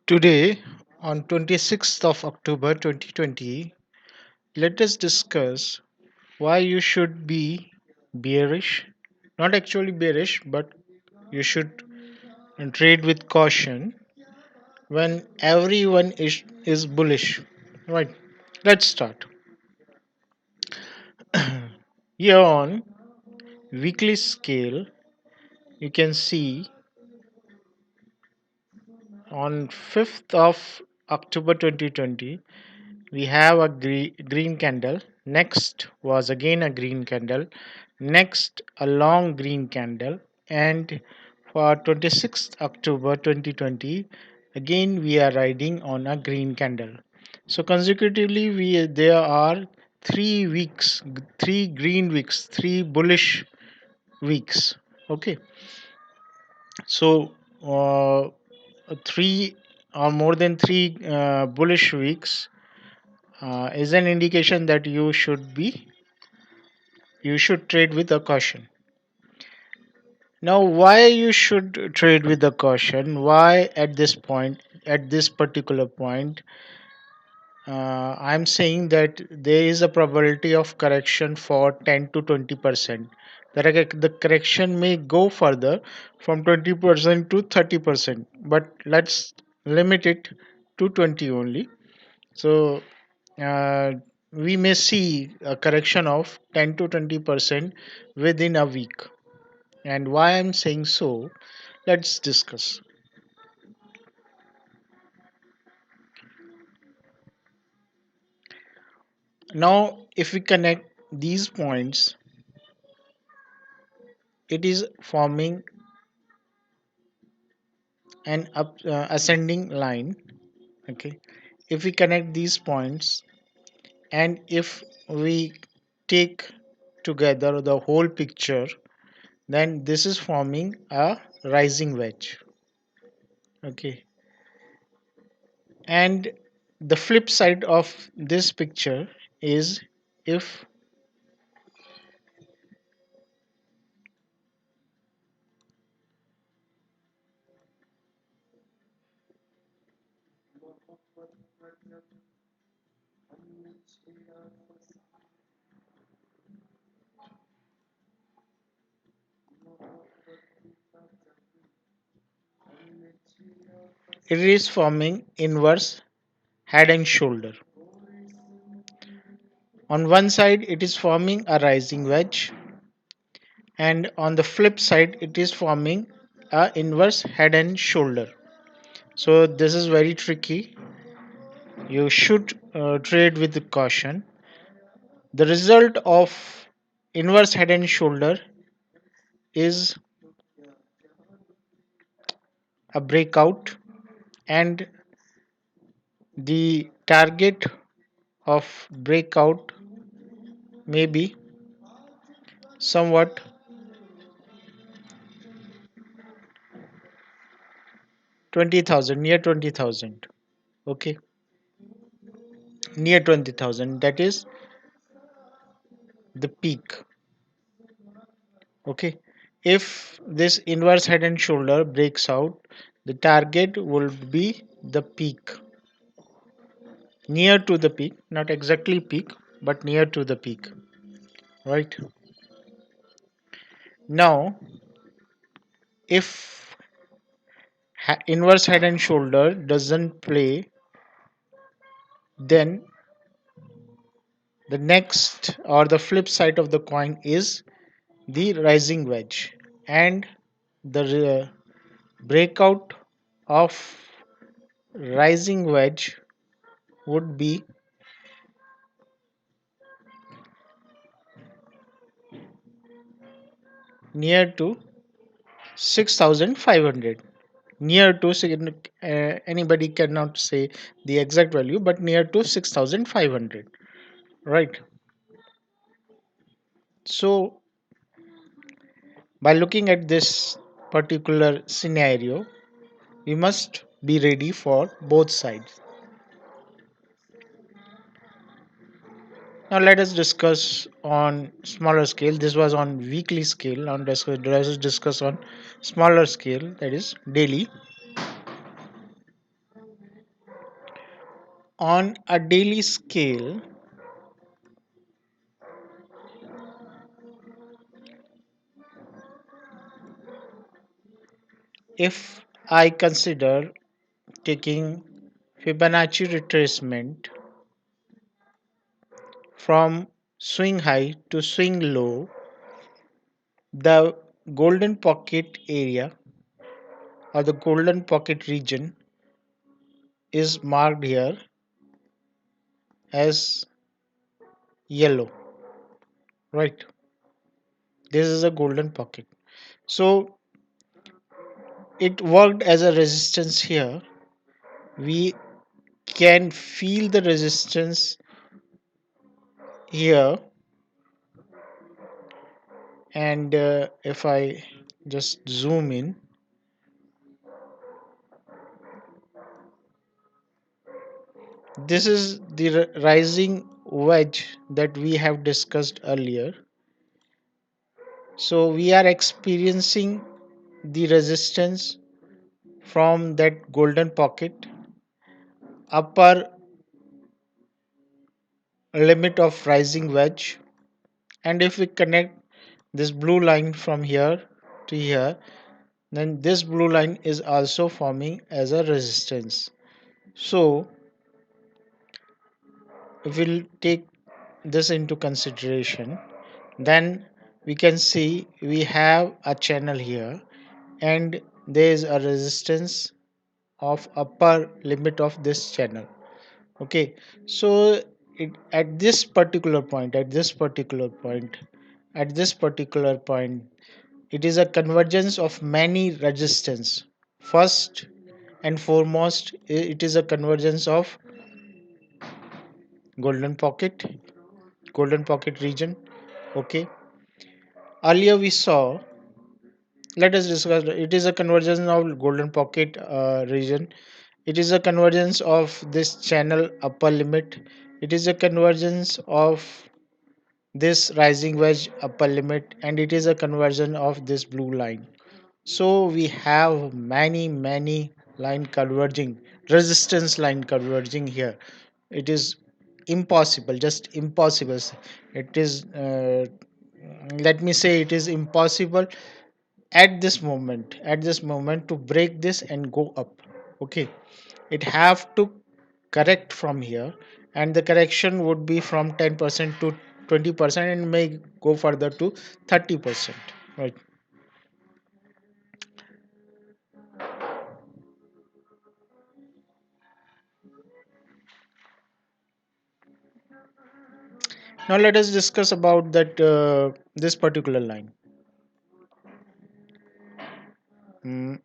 Today, on 26th of October 2020, let us discuss why you should be bearish. Not actually bearish, but you should trade with caution when everyone is bullish. Right, let's start. Here on weekly scale, you can see on 5th of October 2020, we have a green candle. Next was again a green candle. Next a long green candle. And for 26th October 2020, again we are riding on a green candle. So consecutively there are 3 weeks, 3 green weeks, 3 bullish weeks. Okay, so uh, three or more than 3 bullish weeks is an indication that you should trade with a caution. Now, why you should trade with a caution? Why at this particular point, I'm saying that there is a probability of correction for 10 to 20%. The correction may go further from 20% to 30%, but let's limit it to 20 only. So uh, we may see a correction of 10 to 20% within a week. And why I'm saying so, let's discuss. Now, if we connect these points, it is forming an ascending line. Okay, if we connect these points and if we take together the whole picture, then this is forming a rising wedge. Okay, and the flip side of this picture is if it is forming inverse head and shoulder. On one side it is forming a rising wedge, and on the flip side it is forming a inverse head and shoulder. So this is very tricky. You should trade with caution. The result of inverse head and shoulder is a breakout, and the target of breakout may be somewhat 20,000, near 20,000. Okay, near 20,000, that is the peak. Okay, if this inverse head and shoulder breaks out, the target will be the peak, near to the peak, not exactly peak, but near to the peak, right? Now, if inverse head and shoulder doesn't play, then the next or the flip side of the coin is the rising wedge, and the breakout of rising wedge would be near to 6,500. Near to anybody cannot say the exact value, but near to 6,500, right? So by looking at this particular scenario, we must be ready for both sides. Now let us discuss on smaller scale. This was on weekly scale. Now let us discuss on smaller scale, that is daily. on a daily scale, if I consider taking Fibonacci retracement from swing high to swing low, the golden pocket area or the golden pocket region is marked here as yellow, right? This is a golden pocket. So it worked as a resistance here. We can feel the resistance here, and if I just zoom in, this is the rising wedge that we have discussed earlier. So we are experiencing the resistance from that golden pocket, upper limit of rising wedge, and if we connect this blue line from here to here, then this blue line is also forming as a resistance. So if we'll take this into consideration, then we can see we have a channel here, and there is a resistance of upper limit of this channel. Okay, so at this particular point, at this particular point, it is a convergence of many resistance. First and foremost, it is a convergence of golden pocket region. Okay, earlier we saw, let us discuss, it is a convergence of golden pocket region. It is a convergence of this channel upper limit. It is a convergence of this rising wedge upper limit, and it is a conversion of this blue line. So we have many line converging, resistance line converging here. It is impossible, just impossible. It is let me say, it is impossible at this moment to break this and go up. Okay, it have to correct from here, and the correction would be from 10% to 20% and may go further to 30%, right? Now let us discuss about that this particular line.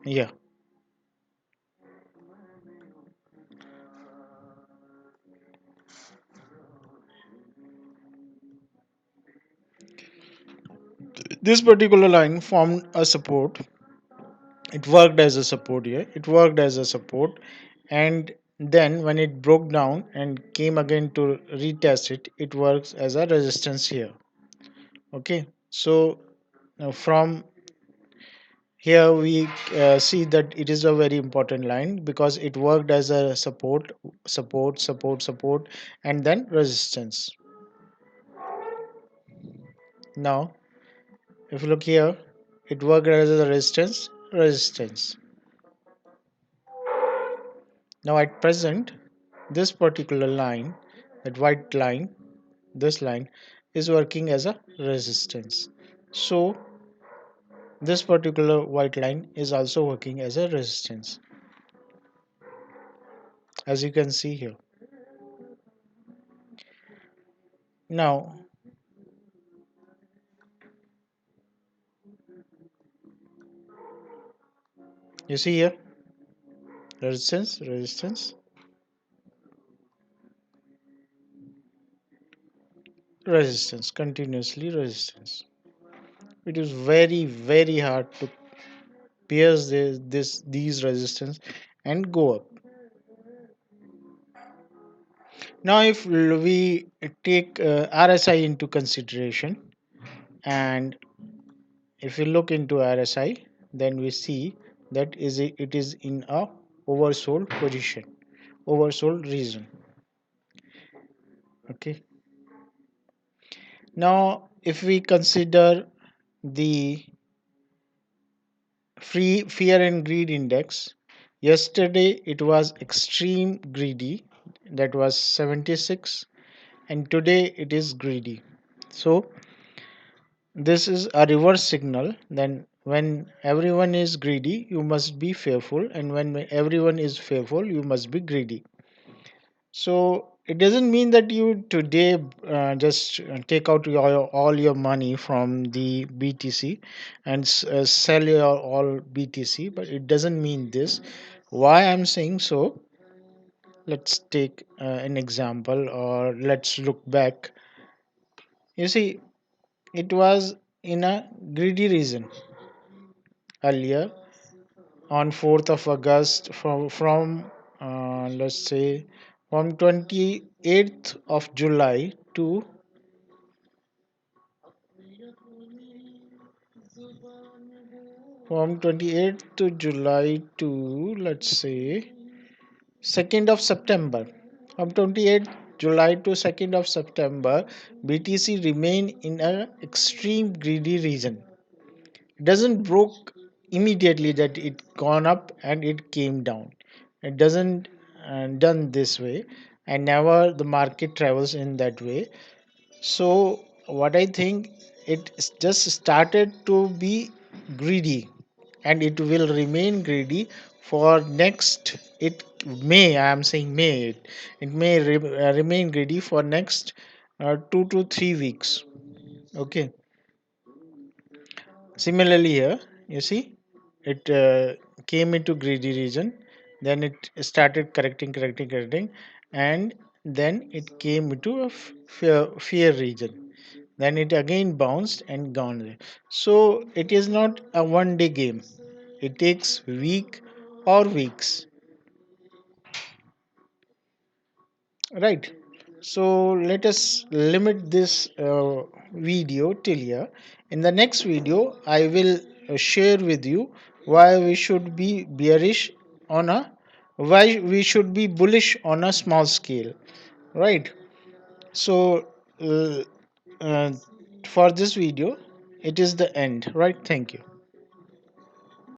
Yeah, this particular line formed a support. It worked as a support here, it worked as a support, and then when it broke down and came again to retest it, it works as a resistance here. Okay, so now from here we see that it is a very important line because it worked as a support, and then resistance. Now if you look here, it worked as a resistance. Now at present, this particular line, that white line, this line is working as a resistance. So this particular white line is also working as a resistance, as you can see here. Now you see here, resistance, resistance, continuously resistance. It is very hard to pierce these resistance and go up. Now if we take RSI into consideration, and if we look into RSI, then we see that it is in a oversold position, oversold region. Okay. Now, if we consider the free fear and greed index, yesterday it was extreme greedy, that was 76, and today it is greedy. So this is a reverse signal. Then when everyone is greedy, you must be fearful, and when everyone is fearful, you must be greedy. So it doesn't mean that you today just take out all your money from the BTC and sell your all BTC, but it doesn't mean this. Why I'm saying so? Let's take an example, or let's look back. You see, it was in a greedy region earlier on 4th of August, from let's say from 28th of July to from 28th to July to, let's say, 2nd of September. From 28th July to 2nd of September, BTC remain in an extreme greedy region. It doesn't broke immediately that it gone up and it came down. It doesn't done this way, and never the market travels in that way. So what I think, it just started to be greedy, and it will remain greedy for next. It may, I am saying may, it may remain greedy for next 2 to 3 weeks. Okay. Similarly here, you see, it came into greedy region, then it started correcting, and then it came into a fear region. Then it again bounced and gone there. So it is not a one day game. It takes week or weeks, right? So let us limit this video till here. In the next video, I will share with you why we should be bearish on a why we should be bullish on a small scale, right? So uh, uh, for this video, it is the end, right? Thank you.